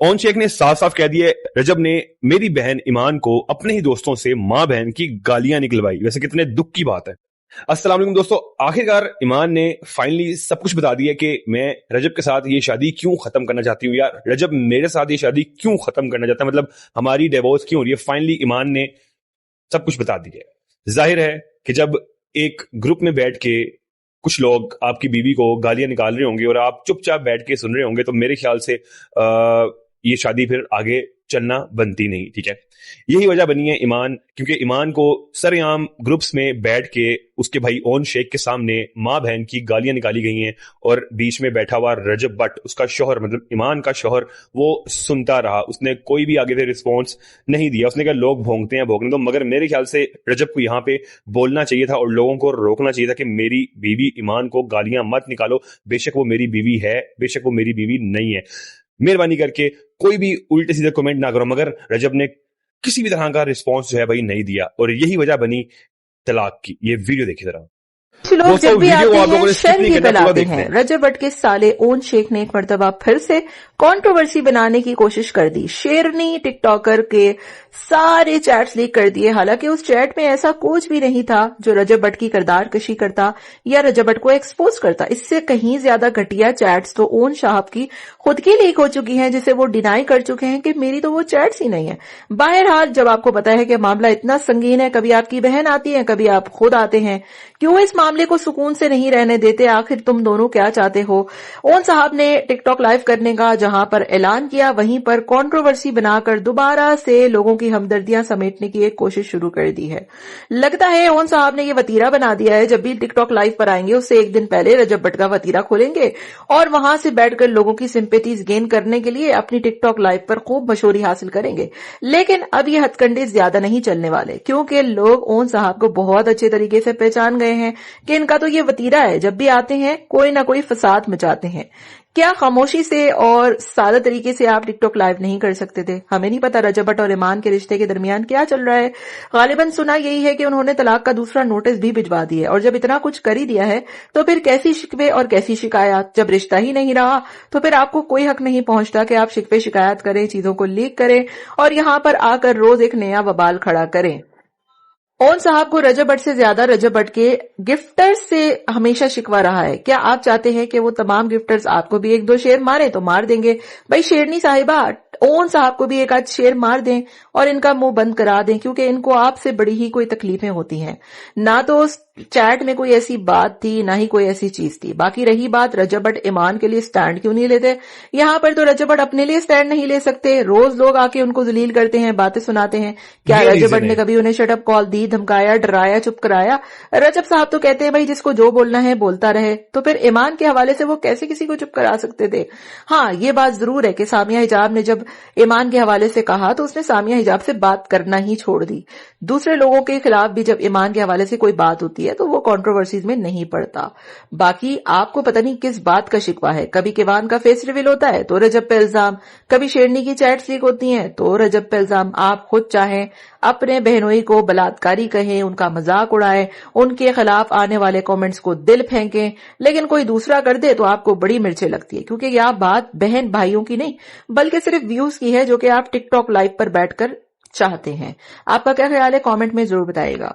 Own Sheikh ने साफ साफ कह दिया रजब ने मेरी बहन ईमान को अपने ही दोस्तों से मां बहन की गालियां निकलवाई। वैसे कितने दुख की बात है। अस्सलाम वालेकुम दोस्तों, आखिरकार ईमान ने फाइनली सब कुछ बता दिया कि मैं रजब के साथ ये शादी क्यों खत्म करना चाहती हूँ, यार रजब मेरे साथ ये शादी क्यों खत्म करना चाहता है, मतलब हमारी डिवोर्स क्यों हो रही है। फाइनली ईमान ने सब कुछ बता दिया। जाहिर है कि जब एक ग्रुप में बैठ के कुछ लोग आपकी बीवी को गालियां निकाल रहे होंगे और आप चुपचाप बैठ के सुन रहे होंगे, तो मेरे ख्याल से ये शादी फिर आगे चलना बनती नहीं। ठीक है, यही वजह बनी है ईमान, क्योंकि ईमान को सरेआम ग्रुप्स में बैठ के उसके भाई ओन शेख के सामने माँ बहन की गालियां निकाली गई हैं और बीच में बैठा हुआ रजब भट्ट, उसका शौहर, मतलब ईमान का शौहर, वो सुनता रहा। उसने कोई भी आगे से रिस्पॉन्स नहीं दिया। उसने कहा लोग भोंकते हैं भोंकने दो, मगर मेरे ख्याल से रजब को यहाँ पे बोलना चाहिए था और लोगों को रोकना चाहिए था कि मेरी बीवी ईमान को गालियां मत निकालो, बेशक वो मेरी बीवी है, बेशक वो मेरी बीवी नहीं है। मेहरबानी करके कोई भी उल्टे सीधे कमेंट ना करो। मगर रजब ने किसी भी तरह का रिस्पांस जो है भाई नहीं दिया और यही वजह बनी तलाक की। ये वीडियो देखिए जरा। लोग जब भी आते हैं शर भी फैलाते हैं। रजब भट्ट के साले ओन शेख ने एक मर्तबा फिर से कंट्रोवर्सी बनाने की कोशिश कर दी। शेरनी टिकटॉकर के सारे चैट्स लीक कर दिए। हालांकि उस चैट में ऐसा कुछ भी नहीं था जो रजब भट्ट की किरदार कशी करता या रजब भट्ट को एक्सपोज करता। इससे कहीं ज्यादा घटिया चैट्स तो ओन साहब की खुद की लीक हो चुकी हैं, जिसे वो डिनाई कर चुके हैं कि मेरी तो वो चैट्स ही नहीं है। बहरहाल, जब आपको पता है कि मामला इतना संगीन है, कभी आपकी बहन आती है, कभी आप खुद आते हैं, क्यों इस मामले को सुकून से नहीं रहने देते? आखिर तुम दोनों क्या चाहते हो? ओन साहब ने टिकटॉक लाइव करने का जहां पर ऐलान किया, वहीं पर कंट्रोवर्सी बनाकर दोबारा से लोगों की हमदर्दियां समेटने की एक कोशिश शुरू कर दी है। लगता है ओन साहब ने ये वतीरा बना दिया है, जब भी टिकटॉक लाइव पर आएंगे उससे एक दिन पहले रजब भट्ट का वतीरा खोलेंगे और वहां से बैठकर लोगों की सिंपैथीज गेन करने के लिए अपनी टिकटॉक लाइव पर खूब मशहूरी हासिल करेंगे। लेकिन अब ये हथकंडे ज्यादा नहीं चलने वाले, क्योंकि लोग ओन साहब को बहुत अच्छे तरीके से पहचान गए हैं कि इनका तो ये वतीरा है, जब भी आते हैं कोई ना कोई फसाद मचाते हैं। क्या खामोशी से और सादा तरीके से आप टिकटॉक लाइव नहीं कर सकते थे? हमें नहीं पता रजब भट्ट और ईमान के रिश्ते के दरमियान क्या चल रहा है। गालिबन सुना यही है कि उन्होंने तलाक का दूसरा नोटिस भी भिजवा दिया, और जब इतना कुछ कर ही दिया है तो फिर कैसी शिकवे और कैसी शिकायत? जब रिश्ता ही नहीं रहा तो फिर आपको कोई हक नहीं पहुंचता कि आप शिकवे शिकायत करें, चीजों को लीक करें और यहां पर आकर रोज एक नया बवाल खड़ा करें। ओन साहब को रजब भट्ट से ज्यादा रजब भट्ट के गिफ्टर्स से हमेशा शिकवा रहा है। क्या आप चाहते हैं कि वो तमाम गिफ्टर्स आपको भी एक दो शेर मारे? तो मार देंगे भाई। शेरनी साहिबा, ओन साहब को भी एक आध शेर मार दें और इनका मुंह बंद करा दें, क्योंकि इनको आपसे बड़ी ही कोई तकलीफें होती हैं। ना तो उस चैट में कोई ऐसी बात थी, ना ही कोई ऐसी चीज थी। बाकी रही बात रजब भट्ट ईमान के लिए स्टैंड क्यों नहीं लेते, यहां पर तो रजब भट्ट अपने लिए स्टैंड नहीं ले सकते। रोज लोग आके उनको जलील करते हैं, बातें सुनाते हैं। क्या रजब भट्ट ने कभी उन्हें शटअप कॉल दी, धमकाया, डराया, चुप कराया? रजब साहब तो कहते हैं भाई जिसको जो बोलना है बोलता रहे। तो फिर ईमान के हवाले से वो कैसे किसी को चुप करा सकते थे? हाँ, ये बात जरूर है कि सामिया हिजाब ने जब ईमान के हवाले से कहा तो उसने सामिया हिजाब से बात करना ही छोड़ दी। दूसरे लोगों के खिलाफ भी जब ईमान के हवाले से कोई बात होती है तो वो कंट्रोवर्सीज में नहीं पड़ता। बाकी आपको पता नहीं किस बात का शिकवा है। कभी किवान का फेस रिवील होता है तो रजब पे इल्जाम, कभी शेरनी की चैट्स लीक होती हैं तो रजब पे इल्जाम। आप खुद चाहें अपने बहनोई को बलात्कारी कहें, उनका मजाक उड़ाएं, उनके खिलाफ आने वाले कमेंट्स को दिल फेंकें, लेकिन कोई दूसरा कर दे तो आपको बड़ी मिर्चें लगती है, क्योंकि यह बात बहन भाइयों की नहीं बल्कि सिर्फ व्यूज की है, जो कि आप टिकटॉक लाइव पर बैठकर चाहते हैं। आपका क्या ख्याल है? कमेंट में जरूर बताइएगा।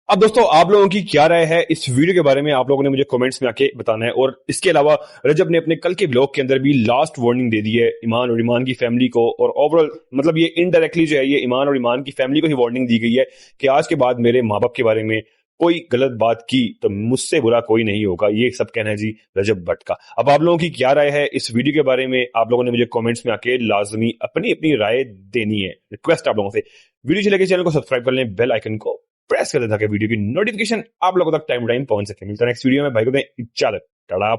अब दोस्तों आप लोगों की क्या राय है इस वीडियो के बारे में, आप लोगों ने मुझे कमेंट्स में आके बताना है। और इसके अलावा रजब ने अपने कल के ब्लॉग के अंदर भी लास्ट वार्निंग दे दी है ईमान और ईमान की फैमिली को, और ओवरऑल मतलब ये इनडायरेक्टली जो है ये ईमान और ईमान की फैमिली को ही वार्निंग दी गई है कि आज के बाद मेरे माँ बाप के बारे में कोई गलत बात की तो मुझसे बुरा कोई नहीं होगा। ये सब कहना है जी रजब भट्ट का। अब आप लोगों की क्या राय है इस वीडियो के बारे में, आप लोगों ने मुझे कमेंट्स में आके लाजमी अपनी अपनी राय देनी है। रिक्वेस्ट आप लोगों से, वीडियो से लेकर चैनल को सब्सक्राइब कर लें, बेल आइकन को प्रेस कर दें ताकि वीडियो की नोटिफिकेशन आप लोगों तक टाइम टू टाइम पहुंच सके। मिलता है नेक्स्ट वीडियो में, भाई को दें इजाजत। टाटा।